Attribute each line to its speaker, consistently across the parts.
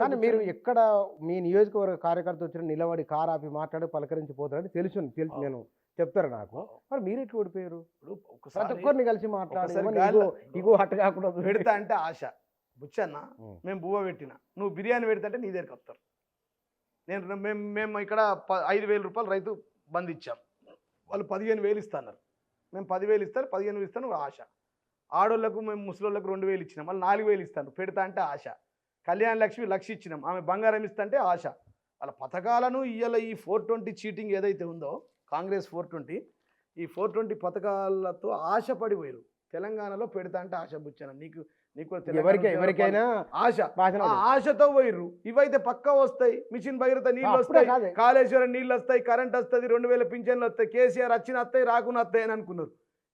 Speaker 1: కానీ మీరు ఎక్కడ మీ నియోజకవర్గ కార్యకర్త వచ్చిన నిలబడి కారు ఆపి మాట్లాడి పలకరించి పోతారని తెలుసు నేను చెప్తారు నాకు. మరి మీరు ఎట్లా ఓడిపోయారు?
Speaker 2: ఇప్పుడు
Speaker 1: ప్రతి
Speaker 2: ఒకసారి
Speaker 1: ఒక్కరిని కలిసి మాట్లాడి
Speaker 2: ఒకసారి
Speaker 1: ఏమన్నా
Speaker 2: గాలిలో
Speaker 1: ఇగో అట్ట కాకుండా
Speaker 2: పెడతా అంటే ఆశ. బుచ్చన్న
Speaker 1: ఉం.
Speaker 2: మేము బువ్వ పెట్టిన, నువ్వు బిర్యానీ పెడతా అంటే నీ దగ్గరికి వస్తారు. మేము ఇక్కడ 5,000 రూపాయలు రైతు బంద్ ఇచ్చాం. వాళ్ళు 15,000 ఇస్తున్నారు. మేము 10,000 ఇస్తారు, 15,000 ఇస్తాను ఆశ. ఆడోళ్ళకు మేము ముసలోళ్ళకు 2,000 ఇచ్చినాం, వాళ్ళు 4,000 ఇస్తాను పెడతా అంటే ఆశ. కళ్యాణ లక్ష్మి 1,00,000 ఇచ్చినాం, ఆమె బంగారం ఇస్తా అంటే ఆశ. వాళ్ళ పథకాలను ఇవాళ ఈ 420 చీటింగ్ ఏదైతే ఉందో కాంగ్రెస్ 420, ఈ 420 పథకాలతో ఆశపడిపోయారు. తెలంగాణలో పెడతా అంటే ఆశ. బుచ్చన నీకు నీకు
Speaker 1: ఎవరికైనా
Speaker 2: ఆశ, ఆ ఆశతో పోయిర్రు. ఇవైతే పక్కా వస్తాయి. మిషన్ భగీరథ నీళ్ళు వస్తాయి, కాళేశ్వరం నీళ్ళు వస్తాయి, కరెంట్ వస్తుంది, 2,000 పింఛన్లు వస్తాయి, కేసీఆర్ వచ్చిన వస్తాయి, రాకుండా వస్తాయి అని అనుకున్నారు.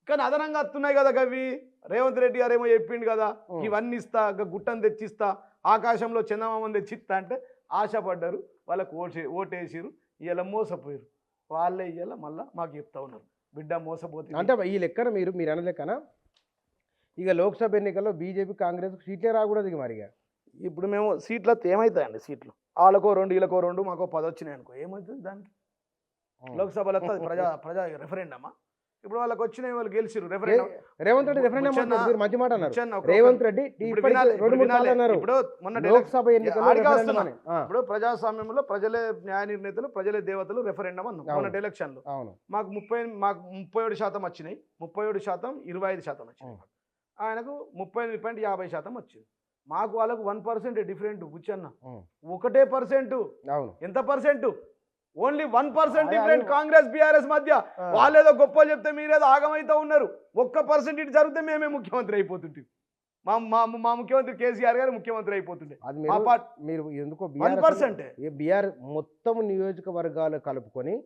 Speaker 2: కానీ అదనంగా వస్తున్నాయి కదా గవి. రేవంత్ రెడ్డి గారు ఏమో చెప్పిండు కదా, ఇవన్నీ ఇస్తా, గుట్టను తెచ్చిస్తా, ఆకాశంలో చందమామని తెచ్చిస్తా అంటే ఆశపడ్డారు. వాళ్ళకు ఓటేసిరు. ఇలా మోసపోయారు. వాళ్ళే ఇవాళ మళ్ళీ మాకు చెప్తా ఉన్నారు, బిడ్డ మోసపోతుంది
Speaker 1: అంటే ఈ లెక్కన మీరు అన్న లెక్కన ఇక లోక్సభ ఎన్నికల్లో బీజేపీ కాంగ్రెస్ సీట్లే రాకూడదు. ఇక మరిగా
Speaker 2: ఇప్పుడు మేము సీట్లు ఏమవుతాయండి? సీట్లు వాళ్ళకో 2, వీళ్ళకో 2, మాకో 10 వచ్చినాయి అనుకో, ఏమవుతుంది దానికి? లోక్సభలో వస్తుంది ప్రజా రెఫరెండమా? ఇప్పుడు వాళ్ళకి వచ్చినాయి, వాళ్ళు గెలిచిరు.
Speaker 1: రేవంత్ రెడ్డి రెఫరెండం మంచి మాట అన్నారు. రేవంత్ రెడ్డి
Speaker 2: ఇప్పుడు మొన్న
Speaker 1: లోక్సభ
Speaker 2: ఇప్పుడు ప్రజాస్వామ్యంలో ప్రజలే న్యాయ నిర్ణేతలు, ప్రజలే దేవతలు, రెఫరెండం అన్నాం మొన్నటి ఎలక్షన్ లో. మాకు 37% వచ్చినాయి. 37%, 25% వచ్చినాయి. ఆయనకు 38.50% వచ్చింది. మాకు వాళ్ళకు 1% డిఫరెంట్. బుచ్చన్న 1% ఎంత percent? Only 1% different Congress BRS మధ్య. వాళ్ళేదో గొప్ప చెప్తే మీరేదో ఆగమైతే ఉన్నారు. 1% ఇటు జరిగితే మేమే ముఖ్యమంత్రి అయిపోతుంటే, మా ముఖ్యమంత్రి కేసీఆర్ గారు ముఖ్యమంత్రి అయిపోతుండే.
Speaker 1: మీరు ఎందుకో
Speaker 2: 1%
Speaker 1: బీఆర్ మొత్తం నియోజకవర్గాలు కలుపుకొని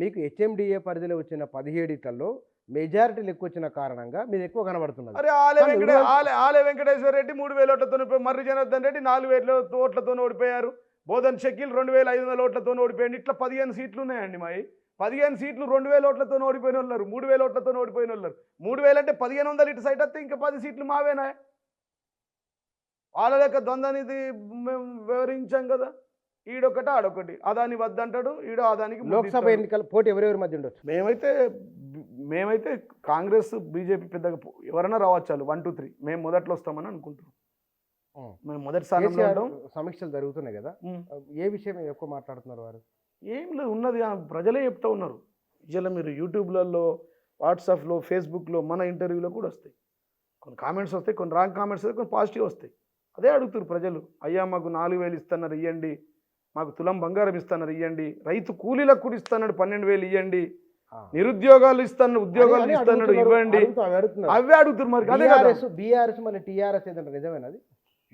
Speaker 1: మీకు హెచ్ఎండిఏ పరిధిలో వచ్చిన 17 మెజారిటీ ఎక్కువ వచ్చిన కారణంగా మీరు ఎక్కువ కనబడుతున్నారు.
Speaker 2: అరే ఆలే వెంకటేశ్వర రెడ్డి 3,000 ఓట్లతో, మర్రి జనార్దన్ రెడ్డి 4,000 ఓట్లతో ఓడిపోయారు. బోధన్ షకీల్ 2,500 ఓట్లతో ఓడిపోయాడు. ఇట్లా 15 సీట్లు ఉన్నాయండి. మావి 15 సీట్లు 2,000 ఓట్లతో ఓడిపోయిన వాళ్ళు, 3,000 ఓట్లతో ఓడిపోయిన వాళ్ళు. 3,000 అంటే 1,500 ఇటు సైడ్ వస్తే ఇంకా 10 సీట్లు మావేనా? వాళ్ళ లెక్క ద్వంద్వనిధి మేము వివరించాం కదా. ఈడొకటి ఆడొకటి, అదాని వద్దంటాడు, ఈడో అదానికి.
Speaker 1: లోక్సభ ఎన్నికల పోటీ ఎవరెవరి మధ్య ఉండొచ్చు?
Speaker 2: మేమైతే కాంగ్రెస్ బీజేపీ పెద్దగా ఎవరైనా రావచ్చు, 1, 2, 3 మేము మొదట్లో వస్తామని అనుకుంటున్నాం. మేము మొదటి స్థానంలో.
Speaker 1: సమీక్షలు జరుగుతున్నాయి కదా, ఏ విషయం ఎక్కువ మాట్లాడుతున్నారు వారు?
Speaker 2: ఏం లేదు, ఉన్నది ప్రజలే చెప్తా ఉన్నారు. ఇలా మీరు యూట్యూబ్లలో, వాట్సాప్లో, ఫేస్బుక్లో, మన ఇంటర్వ్యూలో కూడా వస్తాయి. కొన్ని కామెంట్స్ వస్తాయి, కొన్ని రాంగ్ కామెంట్స్ వస్తాయి, కొన్ని పాజిటివ్ వస్తాయి. అదే అడుగుతారు ప్రజలు. అయ్యా మాకు 4,000 ఇస్తున్నారు ఇవ్వండి, మాకు తులం బంగారం ఇస్తున్నారు ఇవ్వండి, రైతు కూలీలకు కూడా ఇస్తున్నాడు 12,000 ఇవ్వండి, నిరుద్యోగాలు ఇస్తున్నాడు, ఉద్యోగాలు ఇస్తున్నాడు ఇవ్వండి, అవే అడుగుతారు. మరి
Speaker 1: బీఆర్ఎస్ మళ్ళీ టీఆర్ఎస్ ఏంటంటే నిజమేనది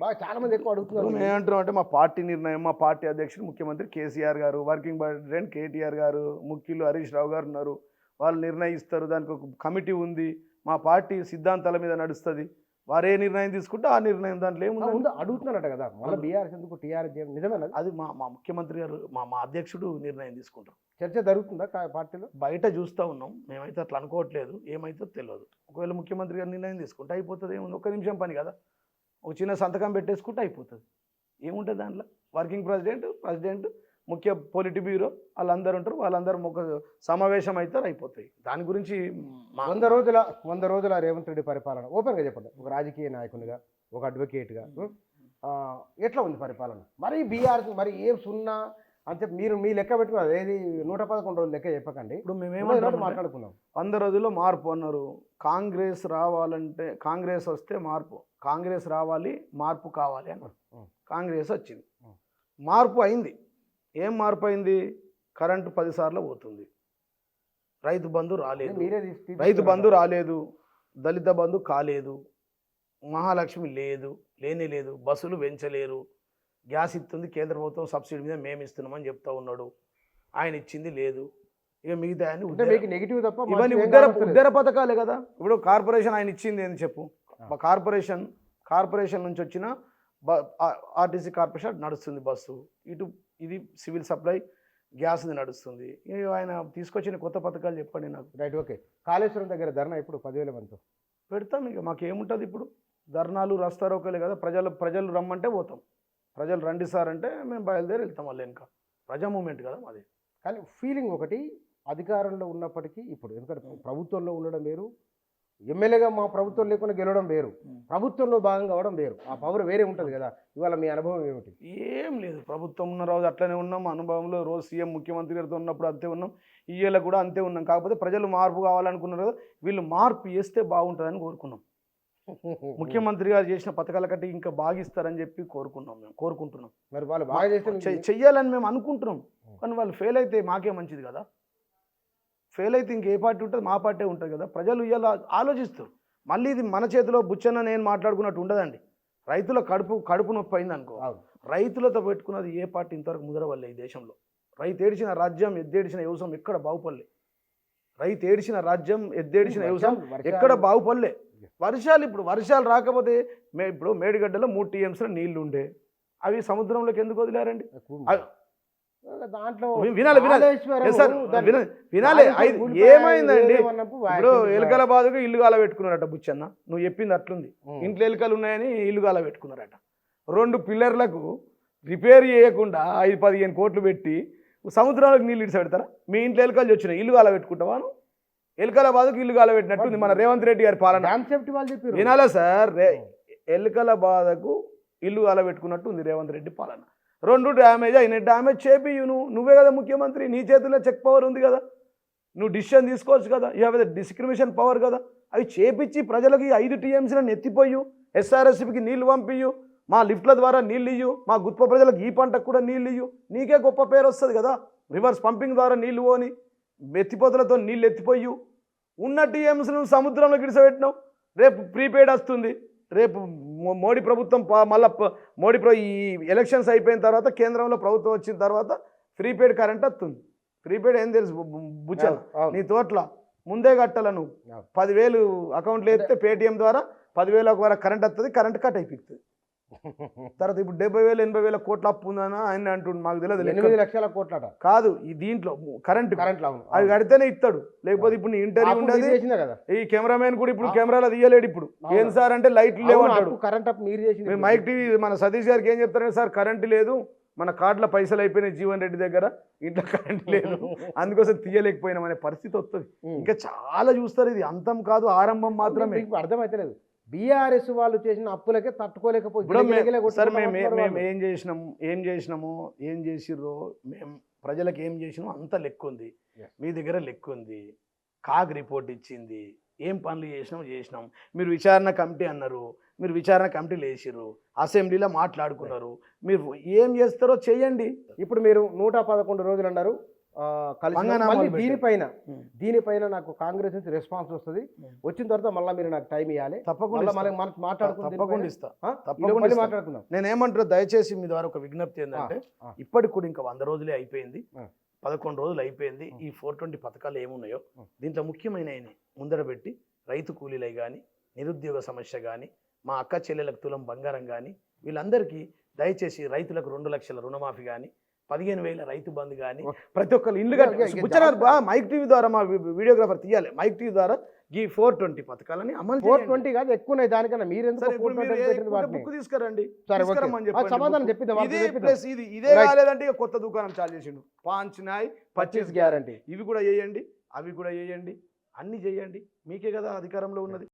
Speaker 1: బాగా చాలా మంది ఎక్కువ అడుగుతున్నారు.
Speaker 2: మేము ఏమంటున్నాం అంటే మా పార్టీ నిర్ణయం, మా పార్టీ అధ్యక్షుడు ముఖ్యమంత్రి కేసీఆర్ గారు, వర్కింగ్ ప్రెసిడెంట్ కేటీఆర్ గారు, ముఖ్యులు హరీష్ రావు గారు ఉన్నారు. వాళ్ళు నిర్ణయిస్తారు. దానికి ఒక కమిటీ ఉంది. మా పార్టీ సిద్ధాంతాల మీద నడుస్తుంది. వారే నిర్ణయం తీసుకుంటే ఆ నిర్ణయం దాంట్లో ఏముంది
Speaker 1: అడుగుతున్నారట కదా. మళ్ళీ బీఆర్ఎస్ ఎందుకు టీఆర్ఎస్ నిజమేనా?
Speaker 2: అది మా ముఖ్యమంత్రి గారు, మా అధ్యక్షుడు నిర్ణయం తీసుకుంటారు.
Speaker 1: చర్చ జరుగుతుందా పార్టీలో?
Speaker 2: బయట చూస్తూ ఉన్నాం. మేమైతే అట్లా అనుకోవట్లేదు, ఏమైతే తెలియదు. ఒకవేళ ముఖ్యమంత్రి గారు నిర్ణయం తీసుకుంటే అయిపోతుంది. ఏముంది, 1 నిమిషం పని కదా. ఒక చిన్న సంతకం పెట్టేసుకుంటే అయిపోతుంది. ఏముంటుంది దాంట్లో? వర్కింగ్ ప్రెసిడెంట్, ముఖ్య పొలిటి బ్యూరో వాళ్ళందరూ ఉంటారు. వాళ్ళందరూ ఒక సమావేశం అవుతారు, అయిపోతాయి. దాని గురించి
Speaker 1: 100 రోజుల రేవంత్ రెడ్డి పరిపాలన ఓపెన్గా చెప్పండి. ఒక రాజకీయ నాయకునిగా, ఒక అడ్వకేట్గా ఎట్లా ఉంది పరిపాలన? మరి బీఆర్ఎస్ మరి ఏం సున్నా అని చెప్పి మీరు మీ లెక్క పెట్టుకున్నారు. ఏది 111 రోజులు లెక్క చెప్పకండి.
Speaker 2: ఇప్పుడు మేమేమంటే మాట్లాడుకున్నాం, 100 రోజుల్లో మార్పు అన్నారు. కాంగ్రెస్ రావాలంటే, కాంగ్రెస్ వస్తే మార్పు, కాంగ్రెస్ రావాలి, మార్పు కావాలి అన్నారు. కాంగ్రెస్ వచ్చింది, మార్పు అయింది. ఏం మార్పు అయింది? కరెంటు 10 సార్లు పోతుంది, రైతు బంధు రాలేదు, దళిత బంధు కాలేదు, మహాలక్ష్మి లేదు, బస్సులు పెంచలేరు, గ్యాస్ ఇస్తుంది కేంద్ర ప్రభుత్వం సబ్సిడీ మీద మేము ఇస్తున్నామని చెప్తా ఉన్నాడు. ఆయన ఇచ్చింది లేదు. ఇక మిగతా ఇవన్నీ ఉద్దర పథకాలే కదా. ఇప్పుడు కార్పొరేషన్ ఆయన ఇచ్చింది ఏంది చెప్పు? కార్పొరేషన్ నుంచి వచ్చిన ఆర్టీసీ కార్పొరేషన్ నడుస్తుంది బస్సు, ఇది సివిల్ సప్లై గ్యాస్ది నడుస్తుంది. ఆయన తీసుకొచ్చిన కొత్త పథకాలు చెప్పండి నాకు.
Speaker 1: Right, okay. కాళేశ్వరం దగ్గర ధర్నా ఇప్పుడు 10,000 మందితో
Speaker 2: పెడతాం. ఇక మాకేముంటుంది ఇప్పుడు? ధర్నాలు, రస్తారోకలే కదా. ప్రజలు రమ్మంటే పోతాం. ప్రజలు రండి సార్ అంటే మేము బయలుదేరి వెళ్తాం మళ్ళీ ఇంకా ప్రజా మూమెంట్ కదా మాది.
Speaker 1: కానీ ఫీలింగ్ ఒకటి, అధికారంలో ఉన్నప్పటికీ ఇప్పుడు ఎందుకంటే ప్రభుత్వంలో ఉండడం వేరు, ఎమ్మెల్యేగా మా ప్రభుత్వం లేకుండా గెలవడం వేరు, ప్రభుత్వంలో భాగంగా అవడం వేరు, ఆ పవర్ వేరే ఉంటుంది కదా. ఇవాళ మీ అనుభవం ఏమిటి?
Speaker 2: ఏం లేదు, ప్రభుత్వం ఉన్న రోజు అట్లనే ఉన్నాం, అనుభవంలో రోజు సీఎం ముఖ్యమంత్రి గారితో ఉన్నప్పుడు అంతే ఉన్నాం, ఈఏలో కూడా అంతే ఉన్నాం. కాకపోతే ప్రజలు మార్పు కావాలనుకున్నారు కదా, వీళ్ళు మార్పు చేస్తే బాగుంటుందని కోరుకున్నాం. ముఖ్యమంత్రి గారు చేసిన పథకాల కంటే ఇంకా బాగిస్తారని చెప్పి కోరుకుంటున్నాం.
Speaker 1: మరి వాళ్ళు బాగా చేస్తే
Speaker 2: చెయ్యాలని మేము అనుకుంటున్నాం, కానీ వాళ్ళు ఫెయిల్ అయితే మాకే మంచిది కదా. ఫెయిల్ అయితే ఇంకే పార్టీ ఉంటుంది, మా పార్టీ ఉంటుంది కదా. ప్రజలు ఇలా ఆలోచిస్తారు. మళ్ళీ ఇది మన చేతిలో బుచ్చన్న నేను మాట్లాడుకున్నట్టు ఉండదండి. రైతుల కడుపు నొప్పి అయింది అనుకో, రైతులతో పెట్టుకున్నది ఏ పార్టీ ఇంతవరకు ముదరవల్లే ఈ దేశంలో. రైతు ఏడిచిన రాజ్యం ఎద్దేడిచిన వ్యవసాయం ఎక్కడ బాగుపడలే. రైతు ఏడిచిన రాజ్యం ఎద్దేడిచిన వ్యవసాయం ఎక్కడ బాగుపడలే. ఇప్పుడు వర్షాలు రాకపోతే ఇప్పుడు మేడిగడ్డలో 3 TMS నీళ్లు ఉండే, అవి సముద్రంలోకి ఎందుకు వదిలారండి?
Speaker 1: దాంట్లో
Speaker 2: వినాలి ఏమైందండి? ఇప్పుడు ఎలుకల బాధకు ఇల్లు గాల పెట్టుకున్నారట బుచ్చన్న, నువ్వు చెప్పింది అట్లుంది. ఇంట్లో ఎలుకలు ఉన్నాయని ఇల్లు గాల పెట్టుకున్నారట. 2 పిల్లర్లకు రిపేర్ చేయకుండా 5-15 కోట్లు పెట్టి సముద్రంలోకి నీళ్ళు ఇడిచి పెడతారా? మీ ఇంట్లో ఎలుకలు వచ్చినాయి, ఇల్లు గాల పెట్టుకుంటావా? ఎలుకల బాధకు ఇల్లు గాల పెట్టినట్టుంది మన రేవంత్ రెడ్డి గారి పాలన. వినాలా సార్, ఎలుకల బాధకు ఇల్లు గాల పెట్టుకున్నట్టు ఉంది రేవంత్ రెడ్డి పాలన. 2 డ్యామేజ్ అయినాయి, డ్యామేజ్ చేపియు నువ్వే కదా ముఖ్యమంత్రి, నీ చేతిలో చెక్ పవర్ ఉంది కదా, నువ్వు డిసిషన్ తీసుకోవచ్చు కదా, యూ హ్యావ్ డిస్క్రిమినేషన్ పవర్ కదా. అవి చేపించి ప్రజలకి 5 TMSలను ఎత్తిపోయు, SRSPకి నీళ్లు పంపియు, మా లిఫ్ట్ల ద్వారా నీళ్ళు ఇయ్యు, మా గుత్ప ప్రజలకు ఈ పంటకు కూడా నీళ్ళు ఇయ్యు, నీకే గొప్ప పేరు వస్తుంది కదా. రివర్స్ పంపింగ్ ద్వారా నీళ్లు పోని, ఎత్తిపోతలతో నీళ్ళు ఎత్తిపోయు, ఉన్న TMSను సముద్రంలో గిడిసబెట్టినావు. రేపు ప్రీపెయిడ్ వస్తుంది, రేపు మోడీ ప్రభుత్వం మళ్ళీ ఈ ఎలక్షన్స్ అయిపోయిన తర్వాత కేంద్రంలో ప్రభుత్వం వచ్చిన తర్వాత ప్రీపెయిడ్ కరెంట్ వస్తుంది. ప్రీపెయిడ్ ఏం తెలుసు బుచ్చ, నీ తోట్ల ముందే కట్టాల. నువ్వు 10,000 అకౌంట్లో వేస్తే పేటిఎం ద్వారా 10,000 వరకు కరెంట్ వస్తుంది, కరెంట్ కట్ అయిపోతుంది. తర్వాత ఇప్పుడు 70,000-80,000 కోట్ల అప్పు ఉందని ఆయన అంటుండు, మాకు తెలియదు.
Speaker 1: 8 లక్షల కోట్లట
Speaker 2: కాదు, ఈ దీంట్లో కరెంట్ అవి కడితేనే ఇస్తాడు, లేకపోతే ఇప్పుడు నీ ఇంటర్వ్యూ ఉండదు. ఈ కెమెరామెన్ కూడా ఇప్పుడు కెమెరాలో తీయలేడు. ఇప్పుడు ఏం సార్ అంటే లైట్లు లేవంటాడు.
Speaker 1: కరెంట్ అప్ మీరు చేసి
Speaker 2: మైక్ టీవీ మన సతీష్ గారికి ఏం చెప్తారంటే, సార్ కరెంట్ లేదు, మన కార్డుల పైసలు అయిపోయినాయి జీవన్ రెడ్డి దగ్గర, ఇంట్లో కరెంట్ లేదు, అందుకోసం తీయలేకపోయినాం అనే పరిస్థితి వస్తుంది. ఇంకా చాలా చూస్తారు. ఇది అంతం కాదు, ఆరంభం మాత్రమే.
Speaker 1: అర్థమైతలేదు. బీఆర్ఎస్ వాళ్ళు చేసిన అప్పులకే తట్టుకోలేకపోతే
Speaker 2: సార్ మేము ఏం చేసిర్రో మేము ప్రజలకు ఏం చేసినామో అంత లెక్క ఉంది. మీ దగ్గర లెక్క ఉంది, కాగ్ రిపోర్ట్ ఇచ్చింది, ఏం పనులు చేసినాం. మీరు విచారణ కమిటీ అన్నారు, మీరు విచారణ కమిటీలు వేసిర్రు, అసెంబ్లీలో మాట్లాడుకున్నారు, మీరు ఏం చేస్తారో చేయండి.
Speaker 1: ఇప్పుడు మీరు 111 రోజులు అన్నారు దీనిపైన నాకు కాంగ్రెస్ నుంచి రెస్పాన్స్ వస్తుంది. వచ్చిన తర్వాత మళ్ళీ మీరు నాకు టైం ఇవ్వాలి, తప్పకుండా మాట్లాడుకుందాం.
Speaker 2: నేనేమంటారు, దయచేసి మీ ద్వారా ఒక విజ్ఞప్తి ఏంటంటే, ఇప్పటికి కూడా ఇంకా 100 రోజులే అయిపోయింది, 11 రోజులు అయిపోయింది. ఈ 420 పథకాలు ఏమున్నాయో దీంట్లో ముఖ్యమైన ముందర పెట్టి రైతు కూలీలై కానీ, నిరుద్యోగ సమస్య కానీ, మా అక్క చెల్లెలకు తులం బంగారం కానీ, వీళ్ళందరికీ దయచేసి రైతులకు 2 లక్షల రుణమాఫీ కానీ, 15,000 రైతు బంధు కానీ, ప్రతి ఒక్కరు ఇల్లు మైక్ టీవీ ద్వారా మా వీడియోగ్రాఫర్ తీయాలి, మైక్ టీవీ ద్వారా ఈ 420 పథకాలని అమలు.
Speaker 1: 420 కాదు, ఎక్కువ దానికన్నా మీరు
Speaker 2: బుక్ తీసుకురండి,
Speaker 1: సమాధానం
Speaker 2: ఇదే కాలేదంటే కొత్త దుకాణం చాలు చేసిండు. 5 న్యాయ్ 25 గ్యారంటీ, ఇవి కూడా చేయండి, అవి కూడా చేయండి, అన్ని చేయండి. మీకే కదా అధికారంలో ఉన్నది.